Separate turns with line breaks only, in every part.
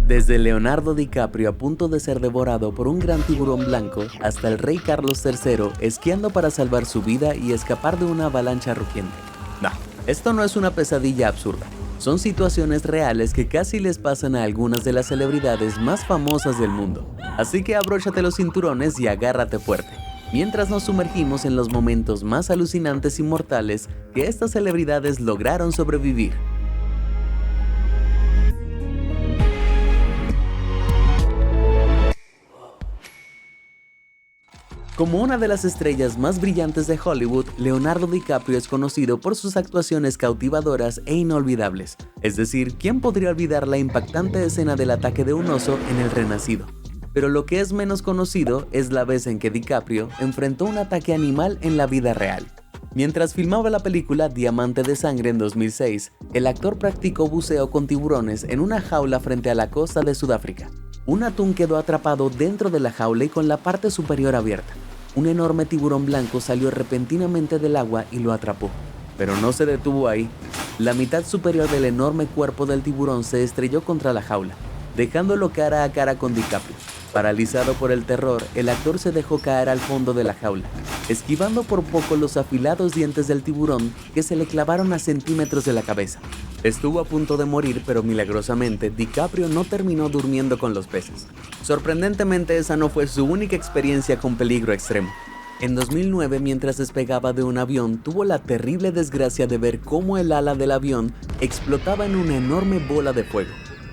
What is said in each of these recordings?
Desde Leonardo DiCaprio a punto de ser devorado por un gran tiburón blanco, hasta el rey Carlos III esquiando para salvar su vida y escapar de una avalancha rugiente. No, esto no es una pesadilla absurda. Son situaciones reales que casi les pasan a algunas de las celebridades más famosas del mundo. Así que abróchate los cinturones y agárrate fuerte, mientras nos sumergimos en los momentos más alucinantes y mortales que estas celebridades lograron sobrevivir. Como una de las estrellas más brillantes de Hollywood, Leonardo DiCaprio es conocido por sus actuaciones cautivadoras e inolvidables. Es decir, ¿quién podría olvidar la impactante escena del ataque de un oso en El Renacido? Pero lo que es menos conocido es la vez en que DiCaprio enfrentó un ataque animal en la vida real. Mientras filmaba la película Diamante de Sangre en 2006, el actor practicó buceo con tiburones en una jaula frente a la costa de Sudáfrica. Un atún quedó atrapado dentro de la jaula y con la parte superior abierta. Un enorme tiburón blanco salió repentinamente del agua y lo atrapó. Pero no se detuvo ahí. La mitad superior del enorme cuerpo del tiburón se estrelló contra la jaula, dejándolo cara a cara con DiCaprio. Paralizado por el terror, el actor se dejó caer al fondo de la jaula, esquivando por poco los afilados dientes del tiburón que se le clavaron a centímetros de la cabeza. Estuvo a punto de morir, pero milagrosamente DiCaprio no terminó durmiendo con los peces. Sorprendentemente, esa no fue su única experiencia con peligro extremo. En 2009, mientras despegaba de un avión, tuvo la terrible desgracia de ver cómo el ala del avión explotaba en una enorme bola de fuego.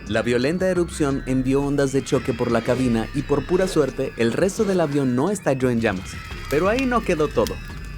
La violenta erupción envió ondas de choque por la cabina y por pura suerte, el resto del avión no estalló en llamas. Pero ahí no quedó todo.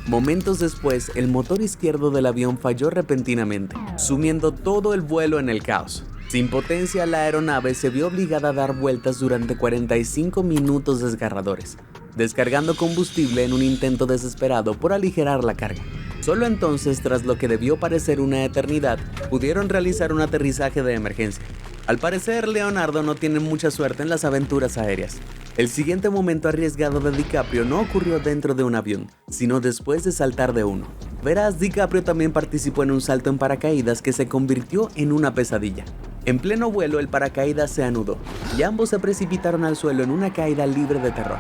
Momentos después, el motor izquierdo del avión falló repentinamente, sumiendo todo el vuelo en el caos. Sin potencia, la aeronave se vio obligada a dar vueltas durante 45 minutos desgarradores, descargando combustible en un intento desesperado por aligerar la carga. Solo entonces, tras lo que debió parecer una eternidad, pudieron realizar un aterrizaje de emergencia. Al parecer, Leonardo no tiene mucha suerte en las aventuras aéreas. El siguiente momento arriesgado de DiCaprio no ocurrió dentro de un avión, sino después de saltar de uno. Verás, DiCaprio también participó en un salto en paracaídas que se convirtió en una pesadilla. En pleno vuelo, el paracaídas se anudó, y ambos se precipitaron al suelo en una caída libre de terror.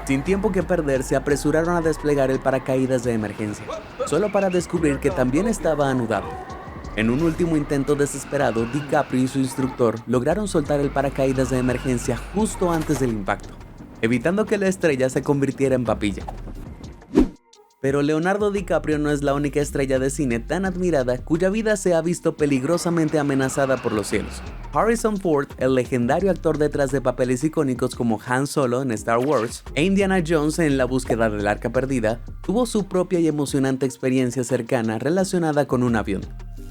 Sin tiempo que perder, se apresuraron a desplegar el paracaídas de emergencia, solo para descubrir que también estaba anudado. En un último intento desesperado, DiCaprio y su instructor lograron soltar el paracaídas de emergencia justo antes del impacto, evitando que la estrella se convirtiera en papilla. Pero Leonardo DiCaprio no es la única estrella de cine tan admirada cuya vida se ha visto peligrosamente amenazada por los cielos. Harrison Ford, el legendario actor detrás de papeles icónicos como Han Solo en Star Wars e Indiana Jones en La búsqueda del arca perdida, tuvo su propia y emocionante experiencia cercana relacionada con un avión.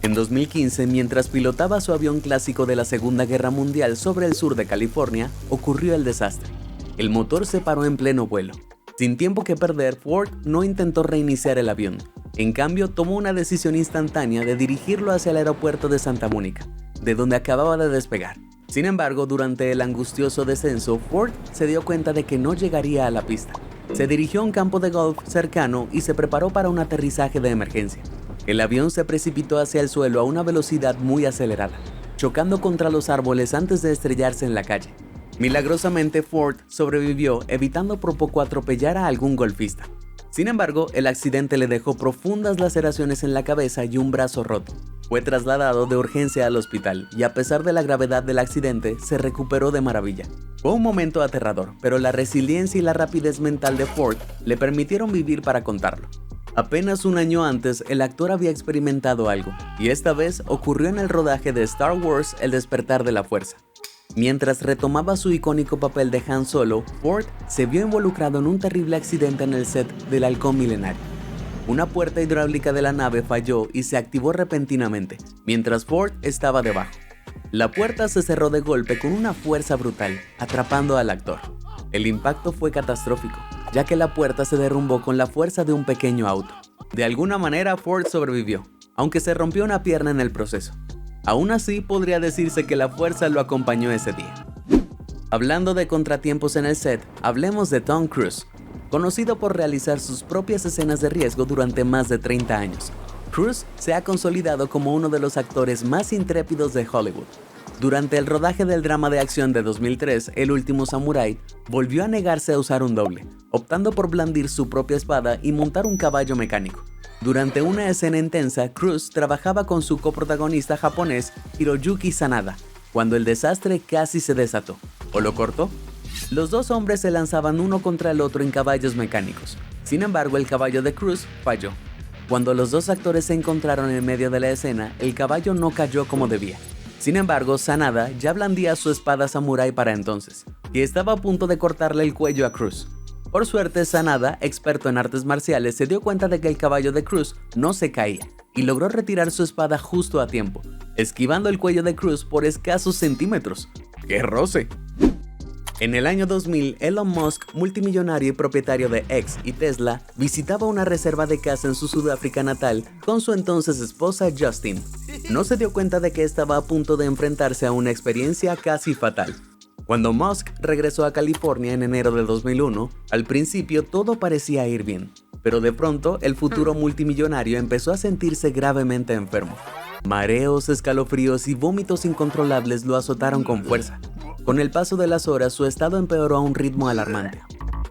En 2015, mientras pilotaba su avión clásico de la Segunda Guerra Mundial sobre el sur de California, ocurrió el desastre. El motor se paró en pleno vuelo. Sin tiempo que perder, Ford no intentó reiniciar el avión. En cambio, tomó una decisión instantánea de dirigirlo hacia el aeropuerto de Santa Mónica, de donde acababa de despegar. Sin embargo, durante el angustioso descenso, Ford se dio cuenta de que no llegaría a la pista. Se dirigió a un campo de golf cercano y se preparó para un aterrizaje de emergencia. El avión se precipitó hacia el suelo a una velocidad muy acelerada, chocando contra los árboles antes de estrellarse en la calle. Milagrosamente, Ford sobrevivió, evitando por poco atropellar a algún golfista. Sin embargo, el accidente le dejó profundas laceraciones en la cabeza y un brazo roto. Fue trasladado de urgencia al hospital y, a pesar de la gravedad del accidente, se recuperó de maravilla. Fue un momento aterrador, pero la resiliencia y la rapidez mental de Ford le permitieron vivir para contarlo. Apenas un año antes, el actor había experimentado algo, y esta vez ocurrió en el rodaje de Star Wars: El despertar de la fuerza. Mientras retomaba su icónico papel de Han Solo, Ford se vio involucrado en un terrible accidente en el set del Halcón Milenario. Una puerta hidráulica de la nave falló y se activó repentinamente, mientras Ford estaba debajo. La puerta se cerró de golpe con una fuerza brutal, atrapando al actor. El impacto fue catastrófico, ya que la puerta se derrumbó con la fuerza de un pequeño auto. De alguna manera, Ford sobrevivió, aunque se rompió una pierna en el proceso. Aún así, podría decirse que la fuerza lo acompañó ese día. Hablando de contratiempos en el set, hablemos de Tom Cruise, conocido por realizar sus propias escenas de riesgo durante más de 30 años. Cruise se ha consolidado como uno de los actores más intrépidos de Hollywood. Durante el rodaje del drama de acción de 2003, El último samurái, volvió a negarse a usar un doble, optando por blandir su propia espada y montar un caballo mecánico. Durante una escena intensa, Cruise trabajaba con su coprotagonista japonés Hiroyuki Sanada, cuando el desastre casi se desató. ¿O lo cortó? Los dos hombres se lanzaban uno contra el otro en caballos mecánicos. Sin embargo, el caballo de Cruise falló. Cuando los dos actores se encontraron en medio de la escena, el caballo no cayó como debía. Sin embargo, Sanada ya blandía su espada samurái para entonces, y estaba a punto de cortarle el cuello a Cruise. Por suerte, Sanada, experto en artes marciales, se dio cuenta de que el caballo de Cruise no se caía, y logró retirar su espada justo a tiempo, esquivando el cuello de Cruise por escasos centímetros. ¡Qué roce! En el año 2000, Elon Musk, multimillonario y propietario de X y Tesla, visitaba una reserva de caza en su Sudáfrica natal con su entonces esposa Justine. No se dio cuenta de que estaba a punto de enfrentarse a una experiencia casi fatal. Cuando Musk regresó a California en enero de 2001, al principio todo parecía ir bien, pero de pronto el futuro multimillonario empezó a sentirse gravemente enfermo. Mareos, escalofríos y vómitos incontrolables lo azotaron con fuerza. Con el paso de las horas, su estado empeoró a un ritmo alarmante.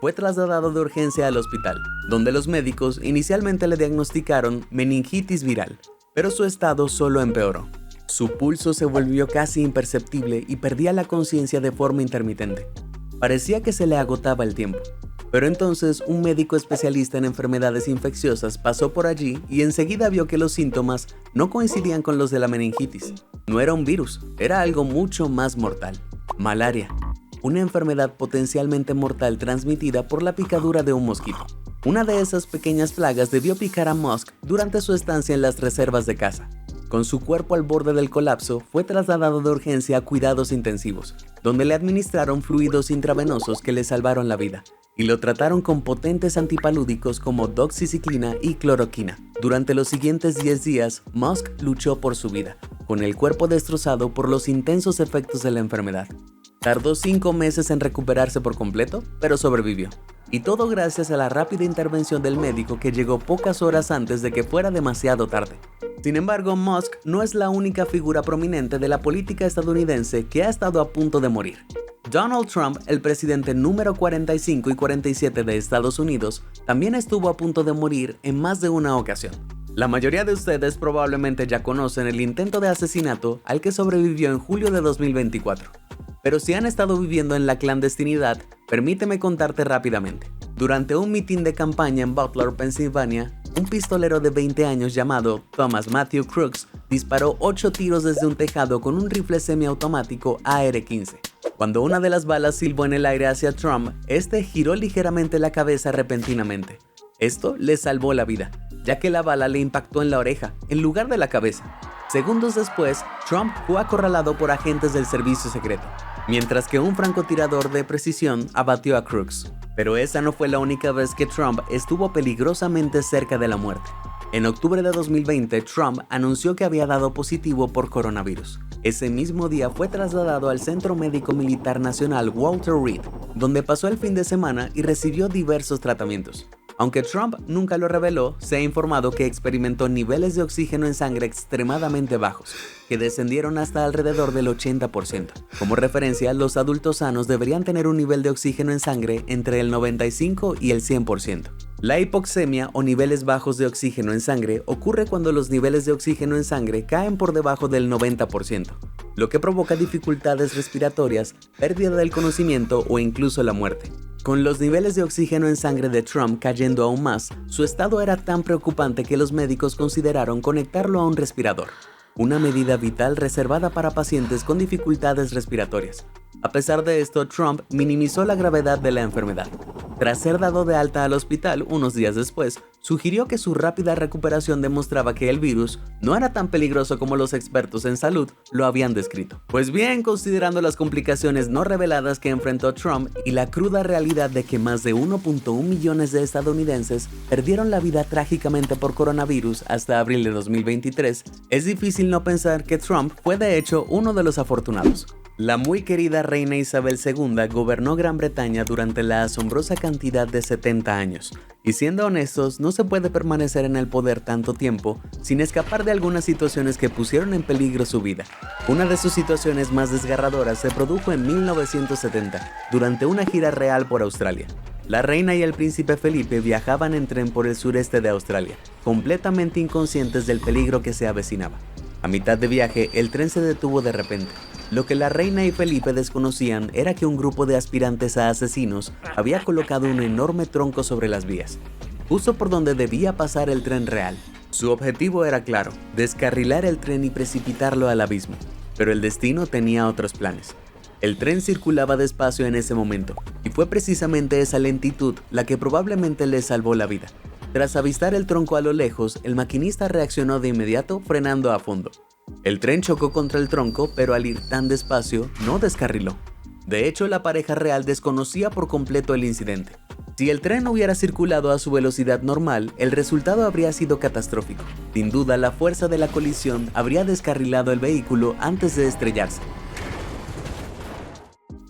Fue trasladado de urgencia al hospital, donde los médicos inicialmente le diagnosticaron meningitis viral, pero su estado solo empeoró. Su pulso se volvió casi imperceptible y perdía la conciencia de forma intermitente. Parecía que se le agotaba el tiempo. Pero entonces un médico especialista en enfermedades infecciosas pasó por allí y enseguida vio que los síntomas no coincidían con los de la meningitis. No era un virus, era algo mucho más mortal. Malaria, una enfermedad potencialmente mortal transmitida por la picadura de un mosquito. Una de esas pequeñas plagas debió picar a Musk durante su estancia en las reservas de caza. Con su cuerpo al borde del colapso, fue trasladado de urgencia a cuidados intensivos, donde le administraron fluidos intravenosos que le salvaron la vida, y lo trataron con potentes antipalúdicos como doxiciclina y cloroquina. Durante los siguientes 10 días, Musk luchó por su vida, con el cuerpo destrozado por los intensos efectos de la enfermedad. Tardó 5 meses en recuperarse por completo, pero sobrevivió. Y todo gracias a la rápida intervención del médico que llegó pocas horas antes de que fuera demasiado tarde. Sin embargo, Musk no es la única figura prominente de la política estadounidense que ha estado a punto de morir. Donald Trump, el presidente número 45 y 47 de Estados Unidos, también estuvo a punto de morir en más de una ocasión. La mayoría de ustedes probablemente ya conocen el intento de asesinato al que sobrevivió en julio de 2024. Pero si han estado viviendo en la clandestinidad, permíteme contarte rápidamente. Durante un mitin de campaña en Butler, Pensilvania, un pistolero de 20 años llamado Thomas Matthew Crooks disparó 8 tiros desde un tejado con un rifle semiautomático AR-15. Cuando una de las balas silbó en el aire hacia Trump, este giró ligeramente la cabeza repentinamente. Esto le salvó la vida, ya que la bala le impactó en la oreja, en lugar de la cabeza. Segundos después, Trump fue acorralado por agentes del servicio secreto, mientras que un francotirador de precisión abatió a Crooks. Pero esa no fue la única vez que Trump estuvo peligrosamente cerca de la muerte. En octubre de 2020, Trump anunció que había dado positivo por coronavirus. Ese mismo día fue trasladado al Centro Médico Militar Nacional Walter Reed, donde pasó el fin de semana y recibió diversos tratamientos. Aunque Trump nunca lo reveló, se ha informado que experimentó niveles de oxígeno en sangre extremadamente bajos, que descendieron hasta alrededor del 80%. Como referencia, los adultos sanos deberían tener un nivel de oxígeno en sangre entre el 95 y el 100%. La hipoxemia o niveles bajos de oxígeno en sangre ocurre cuando los niveles de oxígeno en sangre caen por debajo del 90%, lo que provoca dificultades respiratorias, pérdida del conocimiento o incluso la muerte. Con los niveles de oxígeno en sangre de Trump cayendo aún más, su estado era tan preocupante que los médicos consideraron conectarlo a un respirador, una medida vital reservada para pacientes con dificultades respiratorias. A pesar de esto, Trump minimizó la gravedad de la enfermedad. Tras ser dado de alta al hospital unos días después, sugirió que su rápida recuperación demostraba que el virus no era tan peligroso como los expertos en salud lo habían descrito. Pues bien, considerando las complicaciones no reveladas que enfrentó Trump y la cruda realidad de que más de 1.1 millones de estadounidenses perdieron la vida trágicamente por coronavirus hasta abril de 2023, es difícil no pensar que Trump fue de hecho uno de los afortunados. La muy querida reina Isabel II gobernó Gran Bretaña durante la asombrosa cantidad de 70 años, y siendo honestos, no se puede permanecer en el poder tanto tiempo sin escapar de algunas situaciones que pusieron en peligro su vida. Una de sus situaciones más desgarradoras se produjo en 1970, durante una gira real por Australia. La reina y el príncipe Felipe viajaban en tren por el sureste de Australia, completamente inconscientes del peligro que se avecinaba. A mitad de viaje, el tren se detuvo de repente. Lo que la reina y Felipe desconocían era que un grupo de aspirantes a asesinos había colocado un enorme tronco sobre las vías, justo por donde debía pasar el tren real. Su objetivo era claro, descarrilar el tren y precipitarlo al abismo, pero el destino tenía otros planes. El tren circulaba despacio en ese momento, y fue precisamente esa lentitud la que probablemente le salvó la vida. Tras avistar el tronco a lo lejos, el maquinista reaccionó de inmediato frenando a fondo. El tren chocó contra el tronco, pero al ir tan despacio, no descarriló. De hecho, la pareja real desconocía por completo el incidente. Si el tren hubiera circulado a su velocidad normal, el resultado habría sido catastrófico. Sin duda, la fuerza de la colisión habría descarrilado el vehículo antes de estrellarse.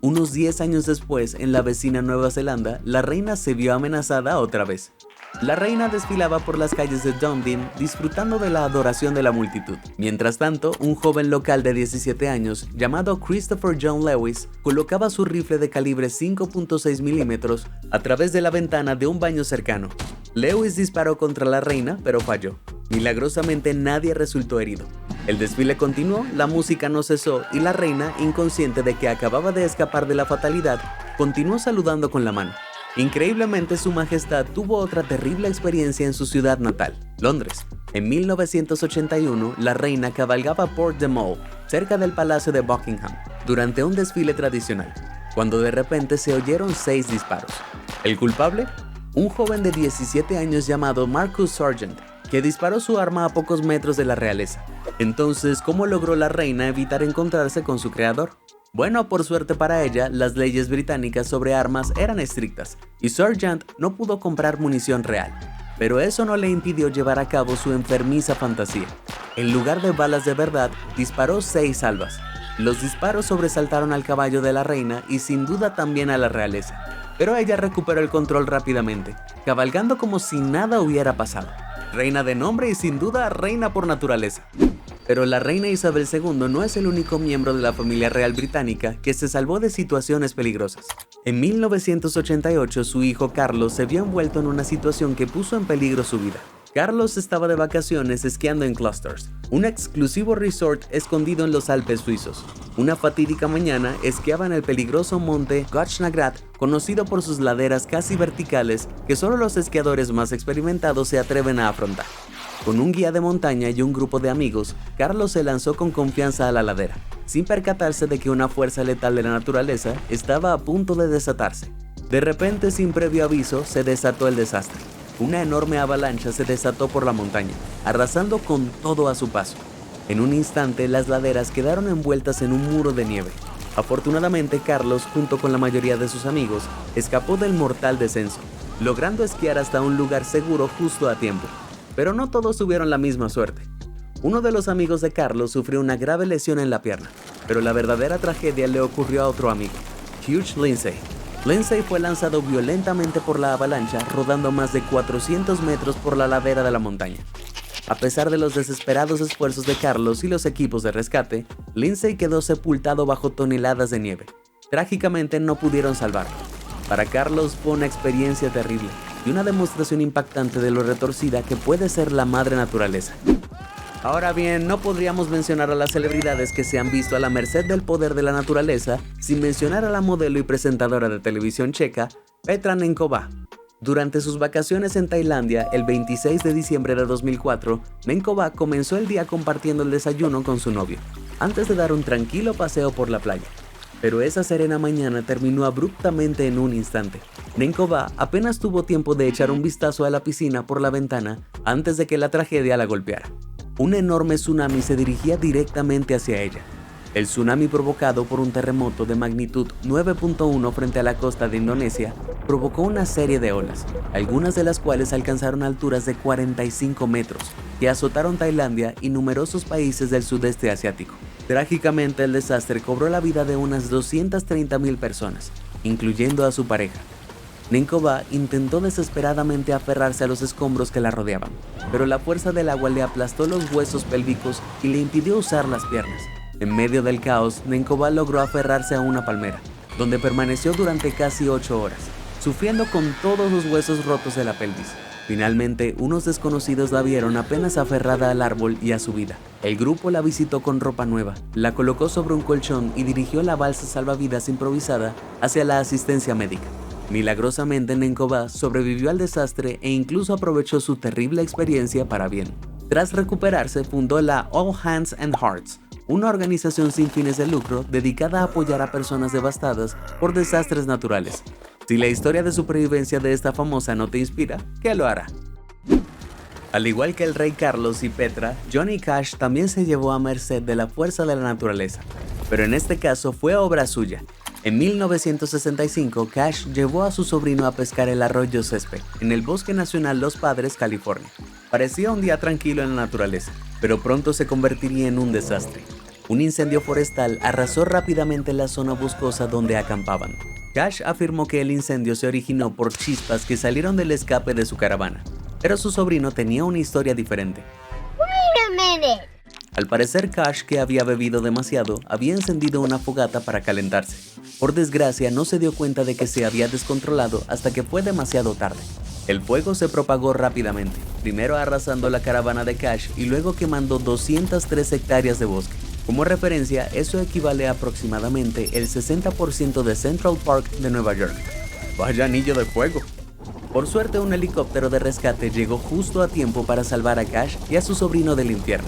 Unos 10 años después, en la vecina Nueva Zelanda, la reina se vio amenazada otra vez. La reina desfilaba por las calles de Dunedin disfrutando de la adoración de la multitud. Mientras tanto, un joven local de 17 años, llamado Christopher John Lewis, colocaba su rifle de calibre 5.6 milímetros a través de la ventana de un baño cercano. Lewis disparó contra la reina, pero falló. Milagrosamente nadie resultó herido. El desfile continuó, la música no cesó y la reina, inconsciente de que acababa de escapar de la fatalidad, continuó saludando con la mano. Increíblemente, su majestad tuvo otra terrible experiencia en su ciudad natal, Londres. En 1981, la reina cabalgaba por The Mall, cerca del Palacio de Buckingham, durante un desfile tradicional, cuando de repente se oyeron 6 disparos. ¿El culpable? Un joven de 17 años llamado Marcus Sargent, que disparó su arma a pocos metros de la realeza. Entonces, ¿cómo logró la reina evitar encontrarse con su creador? Bueno, por suerte para ella, las leyes británicas sobre armas eran estrictas, y Sargent no pudo comprar munición real. Pero eso no le impidió llevar a cabo su enfermiza fantasía. En lugar de balas de verdad, disparó 6 salvas. Los disparos sobresaltaron al caballo de la reina y sin duda también a la realeza. Pero ella recuperó el control rápidamente, cabalgando como si nada hubiera pasado. Reina de nombre y sin duda reina por naturaleza. Pero la reina Isabel II no es el único miembro de la familia real británica que se salvó de situaciones peligrosas. En 1988, su hijo Carlos se vio envuelto en una situación que puso en peligro su vida. Carlos estaba de vacaciones esquiando en Klosters, un exclusivo resort escondido en los Alpes suizos. Una fatídica mañana esquiaba en el peligroso monte Götschnagrat, conocido por sus laderas casi verticales que solo los esquiadores más experimentados se atreven a afrontar. Con un guía de montaña y un grupo de amigos, Carlos se lanzó con confianza a la ladera, sin percatarse de que una fuerza letal de la naturaleza estaba a punto de desatarse. De repente, sin previo aviso, se desató el desastre. Una enorme avalancha se desató por la montaña, arrasando con todo a su paso. En un instante, las laderas quedaron envueltas en un muro de nieve. Afortunadamente, Carlos, junto con la mayoría de sus amigos, escapó del mortal descenso, logrando esquiar hasta un lugar seguro justo a tiempo. Pero no todos tuvieron la misma suerte. Uno de los amigos de Carlos sufrió una grave lesión en la pierna, pero la verdadera tragedia le ocurrió a otro amigo, Hugh Lindsay. Lindsay fue lanzado violentamente por la avalancha, rodando más de 400 metros por la ladera de la montaña. A pesar de los desesperados esfuerzos de Carlos y los equipos de rescate, Lindsay quedó sepultado bajo toneladas de nieve. Trágicamente no pudieron salvarlo. Para Carlos fue una experiencia terrible y una demostración impactante de lo retorcida que puede ser la madre naturaleza. Ahora bien, no podríamos mencionar a las celebridades que se han visto a la merced del poder de la naturaleza sin mencionar a la modelo y presentadora de televisión checa, Petra Nencová. Durante sus vacaciones en Tailandia, el 26 de diciembre de 2004, Nencová comenzó el día compartiendo el desayuno con su novio, antes de dar un tranquilo paseo por la playa. Pero esa serena mañana terminó abruptamente en un instante. Nencová apenas tuvo tiempo de echar un vistazo a la piscina por la ventana antes de que la tragedia la golpeara. Un enorme tsunami se dirigía directamente hacia ella. El tsunami, provocado por un terremoto de magnitud 9.1 frente a la costa de Indonesia, provocó una serie de olas, algunas de las cuales alcanzaron alturas de 45 metros, que azotaron Tailandia y numerosos países del sudeste asiático. Trágicamente, el desastre cobró la vida de unas 230.000 personas, incluyendo a su pareja. Nenkova intentó desesperadamente aferrarse a los escombros que la rodeaban, pero la fuerza del agua le aplastó los huesos pélvicos y le impidió usar las piernas. En medio del caos, Nenkova logró aferrarse a una palmera, donde permaneció durante casi 8 horas, sufriendo con todos los huesos rotos de la pelvis. Finalmente, unos desconocidos la vieron apenas aferrada al árbol y a su vida. El grupo la visitó con ropa nueva, la colocó sobre un colchón y dirigió la balsa salvavidas improvisada hacia la asistencia médica. Milagrosamente, Nenkova sobrevivió al desastre e incluso aprovechó su terrible experiencia para bien. Tras recuperarse, fundó la All Hands and Hearts, una organización sin fines de lucro dedicada a apoyar a personas devastadas por desastres naturales. Si la historia de supervivencia de esta famosa no te inspira, ¿qué lo hará? Al igual que el rey Carlos y Petra, Johnny Cash también se llevó a merced de la fuerza de la naturaleza, pero en este caso fue obra suya. En 1965, Cash llevó a su sobrino a pescar el arroyo Césped, en el Bosque Nacional Los Padres, California. Parecía un día tranquilo en la naturaleza, pero pronto se convertiría en un desastre. Un incendio forestal arrasó rápidamente la zona boscosa donde acampaban. Cash afirmó que el incendio se originó por chispas que salieron del escape de su caravana, pero su sobrino tenía una historia diferente.
Wait a minute.
Al parecer, Cash, que había bebido demasiado, había encendido una fogata para calentarse. Por desgracia, no se dio cuenta de que se había descontrolado hasta que fue demasiado tarde. El fuego se propagó rápidamente, primero arrasando la caravana de Cash y luego quemando 203 hectáreas de bosque. Como referencia, eso equivale a aproximadamente el 60% de Central Park de Nueva York. ¡Vaya anillo de fuego! Por suerte, un helicóptero de rescate llegó justo a tiempo para salvar a Cash y a su sobrino del infierno.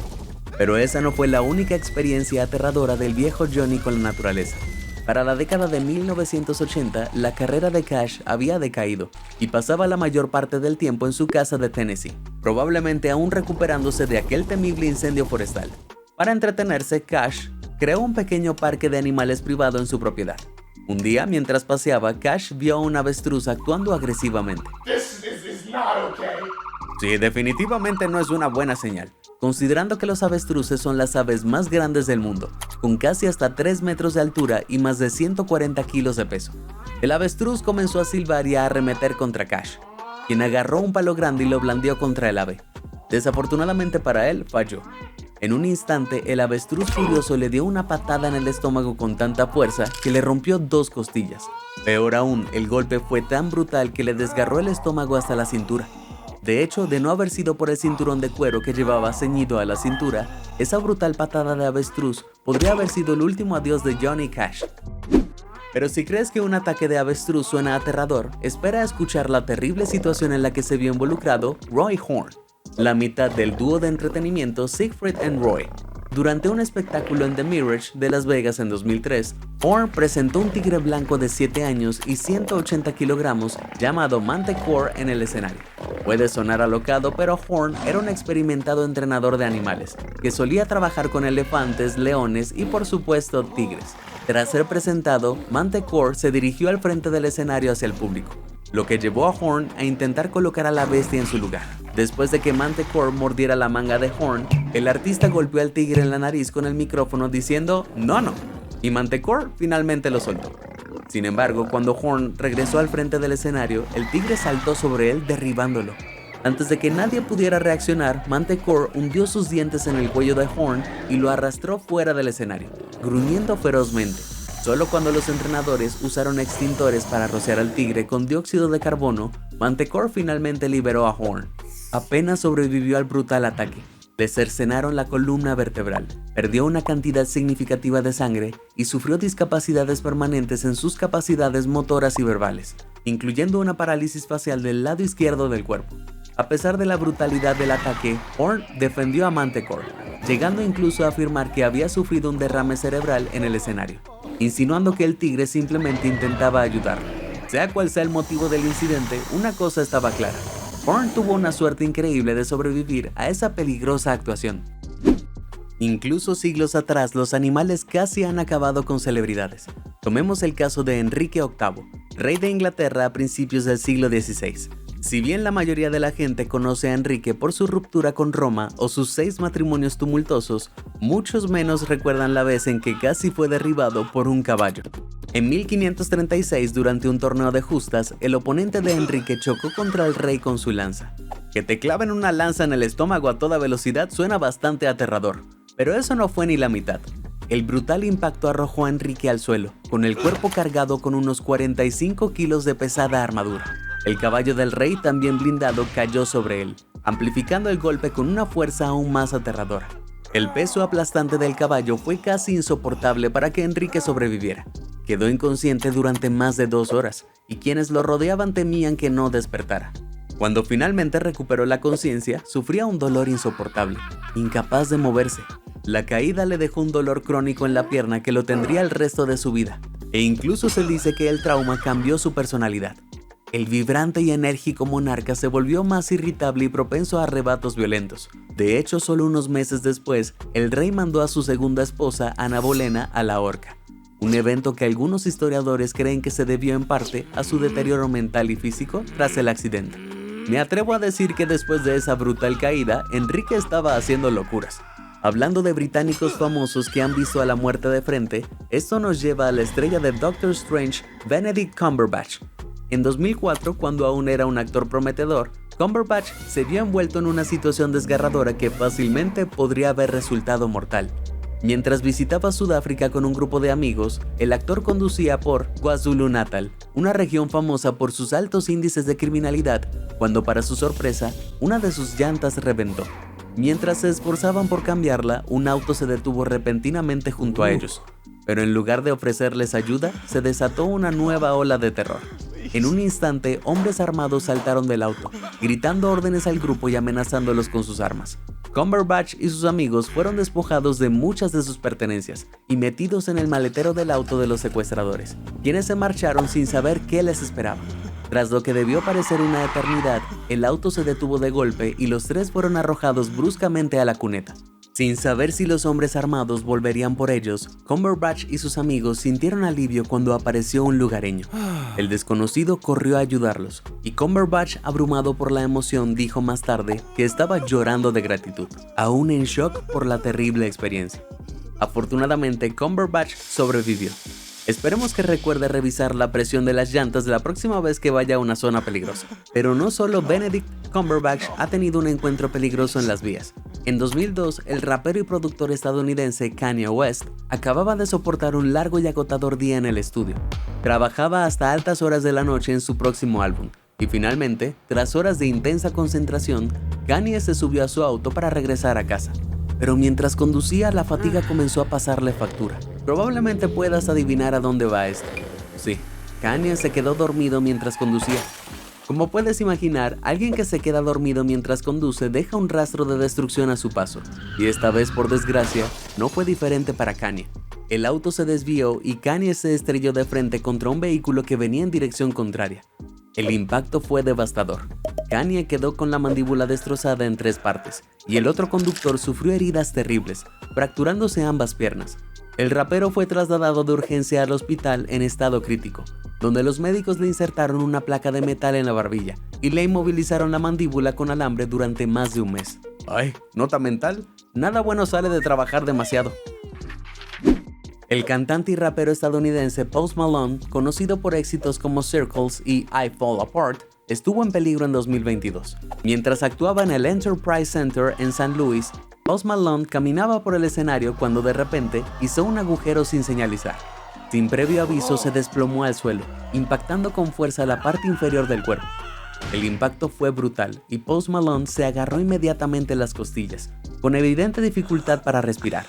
Pero esa no fue la única experiencia aterradora del viejo Johnny con la naturaleza. Para la década de 1980, la carrera de Cash había decaído y pasaba la mayor parte del tiempo en su casa de Tennessee, probablemente aún recuperándose de aquel temible incendio forestal. Para entretenerse, Cash creó un pequeño parque de animales privado en su propiedad. Un día, mientras paseaba, Cash vio a un avestruz actuando agresivamente.
This is not okay.
Sí, definitivamente no es una buena señal, considerando que los avestruces son las aves más grandes del mundo, con casi hasta 3 metros de altura y más de 140 kilos de peso. El avestruz comenzó a silbar y a arremeter contra Cash, quien agarró un palo grande y lo blandió contra el ave. Desafortunadamente para él, falló. En un instante, el avestruz furioso le dio una patada en el estómago con tanta fuerza que le rompió 2 costillas. Peor aún, el golpe fue tan brutal que le desgarró el estómago hasta la cintura. De hecho, de no haber sido por el cinturón de cuero que llevaba ceñido a la cintura, esa brutal patada de avestruz podría haber sido el último adiós de Johnny Cash. Pero si crees que un ataque de avestruz suena aterrador, espera a escuchar la terrible situación en la que se vio involucrado Roy Horn, la mitad del dúo de entretenimiento Siegfried and Roy. Durante un espectáculo en The Mirage de Las Vegas en 2003, Horn presentó un tigre blanco de 7 años y 180 kilogramos llamado Manticore en el escenario. Puede sonar alocado, pero Horn era un experimentado entrenador de animales, que solía trabajar con elefantes, leones y por supuesto tigres. Tras ser presentado, Manticore se dirigió al frente del escenario hacia el público, lo que llevó a Horn a intentar colocar a la bestia en su lugar. Después de que Manticore mordiera la manga de Horn, el artista golpeó al tigre en la nariz con el micrófono diciendo "no", y Manticore finalmente lo soltó. Sin embargo, cuando Horn regresó al frente del escenario, el tigre saltó sobre él derribándolo. Antes de que nadie pudiera reaccionar, Manticore hundió sus dientes en el cuello de Horn y lo arrastró fuera del escenario, gruñendo ferozmente. Solo cuando los entrenadores usaron extintores para rociar al tigre con dióxido de carbono, Manticore finalmente liberó a Horn. Apenas sobrevivió al brutal ataque. Le cercenaron la columna vertebral, perdió una cantidad significativa de sangre y sufrió discapacidades permanentes en sus capacidades motoras y verbales, incluyendo una parálisis facial del lado izquierdo del cuerpo. A pesar de la brutalidad del ataque, Horn defendió a Manticore, llegando incluso a afirmar que había sufrido un derrame cerebral en el escenario, insinuando que el tigre simplemente intentaba ayudarlo. Sea cual sea el motivo del incidente, una cosa estaba clara: Horn tuvo una suerte increíble de sobrevivir a esa peligrosa actuación. Incluso siglos atrás, los animales casi han acabado con celebridades. Tomemos el caso de Enrique VIII, rey de Inglaterra a principios del siglo XVI. Si bien la mayoría de la gente conoce a Enrique por su ruptura con Roma o sus 6 matrimonios tumultuosos, muchos menos recuerdan la vez en que casi fue derribado por un caballo. En 1536, durante un torneo de justas, el oponente de Enrique chocó contra el rey con su lanza. Que te claven una lanza en el estómago a toda velocidad suena bastante aterrador, pero eso no fue ni la mitad. El brutal impacto arrojó a Enrique al suelo, con el cuerpo cargado con unos 45 kilos de pesada armadura. El caballo del rey, también blindado, cayó sobre él, amplificando el golpe con una fuerza aún más aterradora. El peso aplastante del caballo fue casi insoportable para que Enrique sobreviviera. Quedó inconsciente durante más de 2 horas, y quienes lo rodeaban temían que no despertara. Cuando finalmente recuperó la conciencia, sufría un dolor insoportable, incapaz de moverse. La caída le dejó un dolor crónico en la pierna que lo tendría el resto de su vida, e incluso se dice que el trauma cambió su personalidad. El vibrante y enérgico monarca se volvió más irritable y propenso a arrebatos violentos. De hecho, solo unos meses después, el rey mandó a su segunda esposa, Ana Bolena, a la horca. Un evento que algunos historiadores creen que se debió en parte a su deterioro mental y físico tras el accidente. Me atrevo a decir que después de esa brutal caída, Enrique estaba haciendo locuras. Hablando de británicos famosos que han visto a la muerte de frente, esto nos lleva a la estrella de Doctor Strange, Benedict Cumberbatch. En 2004, cuando aún era un actor prometedor, Cumberbatch se vio envuelto en una situación desgarradora que fácilmente podría haber resultado mortal. Mientras visitaba Sudáfrica con un grupo de amigos, el actor conducía por KwaZulu-Natal, una región famosa por sus altos índices de criminalidad, cuando para su sorpresa, una de sus llantas reventó. Mientras se esforzaban por cambiarla, un auto se detuvo repentinamente junto a ellos, pero en lugar de ofrecerles ayuda, se desató una nueva ola de terror. En un instante, hombres armados saltaron del auto, gritando órdenes al grupo y amenazándolos con sus armas. Cumberbatch y sus amigos fueron despojados de muchas de sus pertenencias y metidos en el maletero del auto de los secuestradores, quienes se marcharon sin saber qué les esperaba. Tras lo que debió parecer una eternidad, el auto se detuvo de golpe y los 3 fueron arrojados bruscamente a la cuneta. Sin saber si los hombres armados volverían por ellos, Cumberbatch y sus amigos sintieron alivio cuando apareció un lugareño. El desconocido corrió a ayudarlos, y Cumberbatch, abrumado por la emoción, dijo más tarde que estaba llorando de gratitud, aún en shock por la terrible experiencia. Afortunadamente, Cumberbatch sobrevivió. Esperemos que recuerde revisar la presión de las llantas la próxima vez que vaya a una zona peligrosa. Pero no solo Benedict Cumberbatch ha tenido un encuentro peligroso en las vías. En 2002, el rapero y productor estadounidense Kanye West acababa de soportar un largo y agotador día en el estudio. Trabajaba hasta altas horas de la noche en su próximo álbum. Y finalmente, tras horas de intensa concentración, Kanye se subió a su auto para regresar a casa. Pero mientras conducía, la fatiga comenzó a pasarle factura. Probablemente puedas adivinar a dónde va esto. Sí, Kanye se quedó dormido mientras conducía. Como puedes imaginar, alguien que se queda dormido mientras conduce deja un rastro de destrucción a su paso. Y esta vez, por desgracia, no fue diferente para Kanye. El auto se desvió y Kanye se estrelló de frente contra un vehículo que venía en dirección contraria. El impacto fue devastador. Kanye quedó con la mandíbula destrozada en 3 partes, y el otro conductor sufrió heridas terribles, fracturándose ambas piernas. El rapero fue trasladado de urgencia al hospital en estado crítico, donde los médicos le insertaron una placa de metal en la barbilla y le inmovilizaron la mandíbula con alambre durante más de un mes. Ay, ¿nota mental? Nada bueno sale de trabajar demasiado. El cantante y rapero estadounidense Post Malone, conocido por éxitos como Circles y I Fall Apart, estuvo en peligro en 2022. Mientras actuaba en el Enterprise Center en San Luis, Post Malone caminaba por el escenario cuando de repente hizo un agujero sin señalizar. Sin previo aviso se desplomó al suelo, impactando con fuerza la parte inferior del cuerpo. El impacto fue brutal y Post Malone se agarró inmediatamente las costillas, con evidente dificultad para respirar.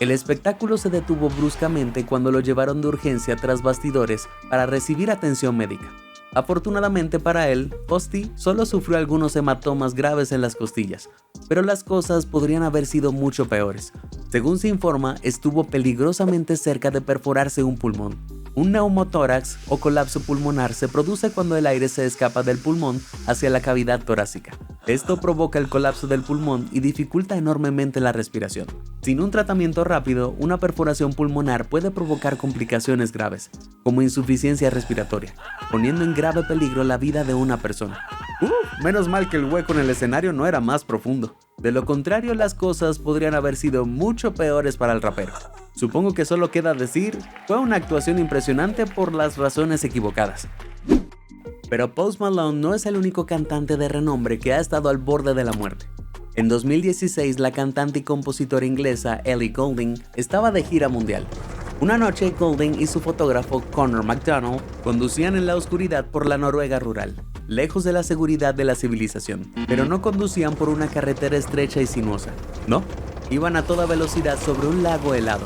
El espectáculo se detuvo bruscamente cuando lo llevaron de urgencia tras bastidores para recibir atención médica. Afortunadamente para él, Posty solo sufrió algunos hematomas graves en las costillas, pero las cosas podrían haber sido mucho peores. Según se informa, estuvo peligrosamente cerca de perforarse un pulmón. Un neumotórax o colapso pulmonar se produce cuando el aire se escapa del pulmón hacia la cavidad torácica. Esto provoca el colapso del pulmón y dificulta enormemente la respiración. Sin un tratamiento rápido, una perforación pulmonar puede provocar complicaciones graves, como insuficiencia respiratoria, poniendo en grave peligro la vida de una persona. Menos mal que el hueco en el escenario no era más profundo. De lo contrario, las cosas podrían haber sido mucho peores para el rapero. Supongo que solo queda decir, fue una actuación impresionante por las razones equivocadas. Pero Post Malone no es el único cantante de renombre que ha estado al borde de la muerte. En 2016, la cantante y compositora inglesa Ellie Goulding estaba de gira mundial. Una noche, Goulding y su fotógrafo Connor McDonald conducían en la oscuridad por la Noruega rural, lejos de la seguridad de la civilización, pero no conducían por una carretera estrecha y sinuosa. No, iban a toda velocidad sobre un lago helado.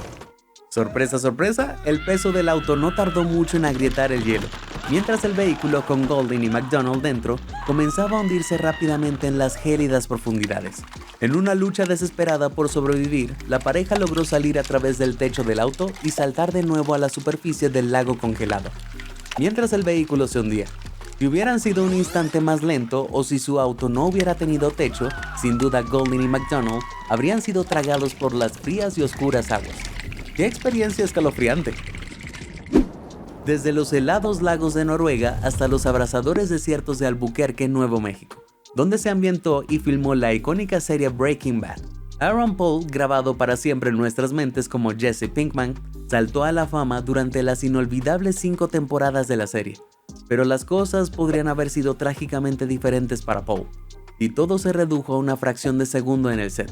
Sorpresa, sorpresa, el peso del auto no tardó mucho en agrietar el hielo, mientras el vehículo con Goulding y McDonald dentro comenzaba a hundirse rápidamente en las gélidas profundidades. En una lucha desesperada por sobrevivir, la pareja logró salir a través del techo del auto y saltar de nuevo a la superficie del lago congelado, mientras el vehículo se hundía. Si hubieran sido un instante más lento o si su auto no hubiera tenido techo, sin duda Goulding y McDonald habrían sido tragados por las frías y oscuras aguas. ¡Qué experiencia escalofriante! Desde los helados lagos de Noruega hasta los abrasadores desiertos de Albuquerque, Nuevo México, donde se ambientó y filmó la icónica serie Breaking Bad. Aaron Paul, grabado para siempre en nuestras mentes como Jesse Pinkman, saltó a la fama durante las inolvidables 5 temporadas de la serie. Pero las cosas podrían haber sido trágicamente diferentes para Paul, y todo se redujo a una fracción de segundo en el set.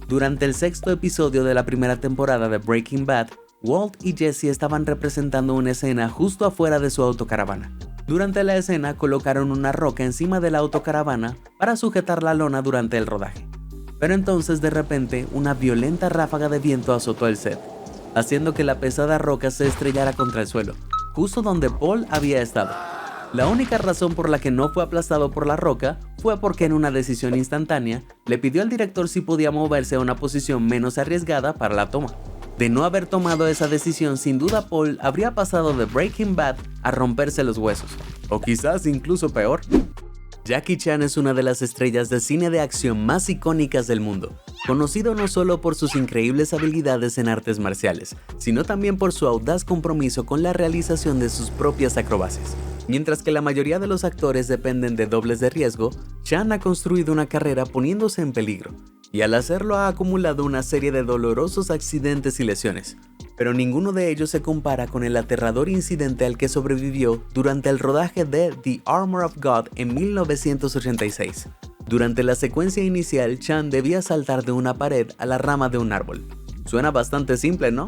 Durante el 6º episodio de la primera temporada de Breaking Bad, Walt y Jesse estaban representando una escena justo afuera de su autocaravana. Durante la escena colocaron una roca encima de la autocaravana para sujetar la lona durante el rodaje. Pero entonces de repente una violenta ráfaga de viento azotó el set, haciendo que la pesada roca se estrellara contra el suelo, justo donde Paul había estado. La única razón por la que no fue aplastado por la roca fue porque en una decisión instantánea le pidió al director si podía moverse a una posición menos arriesgada para la toma. De no haber tomado esa decisión, sin duda Paul habría pasado de Breaking Bad a romperse los huesos, o quizás incluso peor. Jackie Chan es una de las estrellas de cine de acción más icónicas del mundo, conocido no solo por sus increíbles habilidades en artes marciales, sino también por su audaz compromiso con la realización de sus propias acrobacias. Mientras que la mayoría de los actores dependen de dobles de riesgo, Chan ha construido una carrera poniéndose en peligro, y al hacerlo ha acumulado una serie de dolorosos accidentes y lesiones, pero ninguno de ellos se compara con el aterrador incidente al que sobrevivió durante el rodaje de The Armor of God en 1986. Durante la secuencia inicial, Chan debía saltar de una pared a la rama de un árbol. Suena bastante simple, ¿no?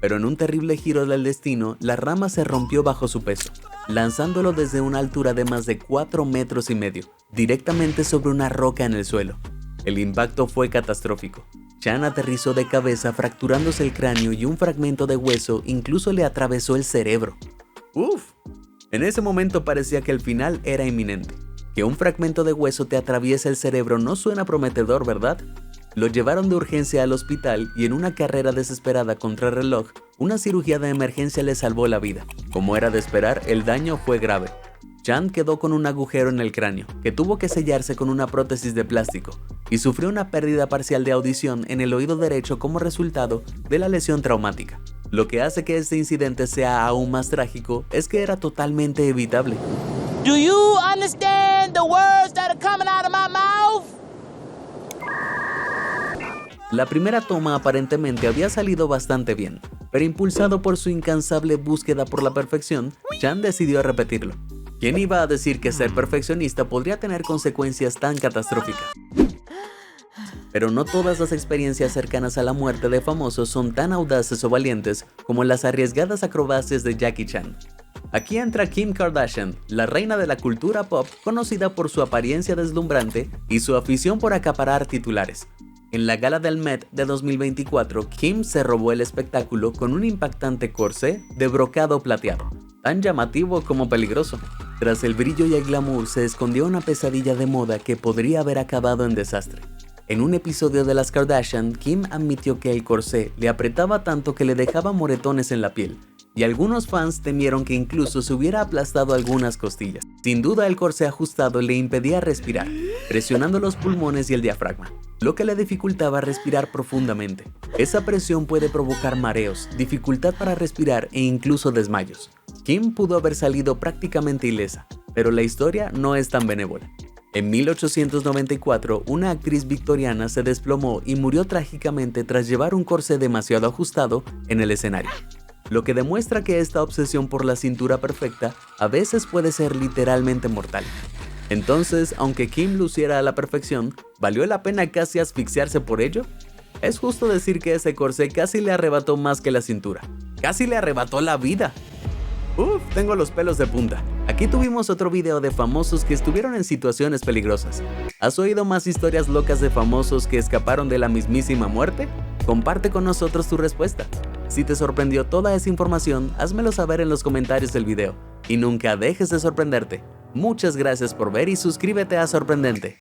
Pero en un terrible giro del destino, la rama se rompió bajo su peso, lanzándolo desde una altura de más de 4,5 metros, directamente sobre una roca en el suelo. El impacto fue catastrófico. Chan aterrizó de cabeza fracturándose el cráneo y un fragmento de hueso incluso le atravesó el cerebro. ¡Uf! En ese momento parecía que el final era inminente. Que un fragmento de hueso te atraviese el cerebro no suena prometedor, ¿verdad? Lo llevaron de urgencia al hospital y en una carrera desesperada contra el reloj, una cirugía de emergencia le salvó la vida. Como era de esperar, el daño fue grave. Chan quedó con un agujero en el cráneo, que tuvo que sellarse con una prótesis de plástico, y sufrió una pérdida parcial de audición en el oído derecho como resultado de la lesión traumática. Lo que hace que este incidente sea aún más trágico es que era totalmente evitable.
Do you understand the words that are coming out of my mouth?
La primera toma aparentemente había salido bastante bien, pero impulsado por su incansable búsqueda por la perfección, Chan decidió repetirlo. ¿Quién iba a decir que ser perfeccionista podría tener consecuencias tan catastróficas? Pero no todas las experiencias cercanas a la muerte de famosos son tan audaces o valientes como las arriesgadas acrobacias de Jackie Chan. Aquí entra Kim Kardashian, la reina de la cultura pop, conocida por su apariencia deslumbrante y su afición por acaparar titulares. En la gala del Met de 2024, Kim se robó el espectáculo con un impactante corsé de brocado plateado, tan llamativo como peligroso. Tras el brillo y el glamour se escondió una pesadilla de moda que podría haber acabado en desastre. En un episodio de Las Kardashian, Kim admitió que el corsé le apretaba tanto que le dejaba moretones en la piel, y algunos fans temieron que incluso se hubiera aplastado algunas costillas. Sin duda el corsé ajustado le impedía respirar, presionando los pulmones y el diafragma, lo que le dificultaba respirar profundamente. Esa presión puede provocar mareos, dificultad para respirar e incluso desmayos. Kim pudo haber salido prácticamente ilesa, pero la historia no es tan benévola. En 1894, una actriz victoriana se desplomó y murió trágicamente tras llevar un corsé demasiado ajustado en el escenario, lo que demuestra que esta obsesión por la cintura perfecta a veces puede ser literalmente mortal. Entonces, aunque Kim luciera a la perfección, ¿valió la pena casi asfixiarse por ello? Es justo decir que ese corsé casi le arrebató más que la cintura. ¡Casi le arrebató la vida! Uf, tengo los pelos de punta. Aquí tuvimos otro video de famosos que estuvieron en situaciones peligrosas. ¿Has oído más historias locas de famosos que escaparon de la mismísima muerte? Comparte con nosotros tu respuesta. Si te sorprendió toda esa información, házmelo saber en los comentarios del video. Y nunca dejes de sorprenderte. Muchas gracias por ver y suscríbete a Sorprendente.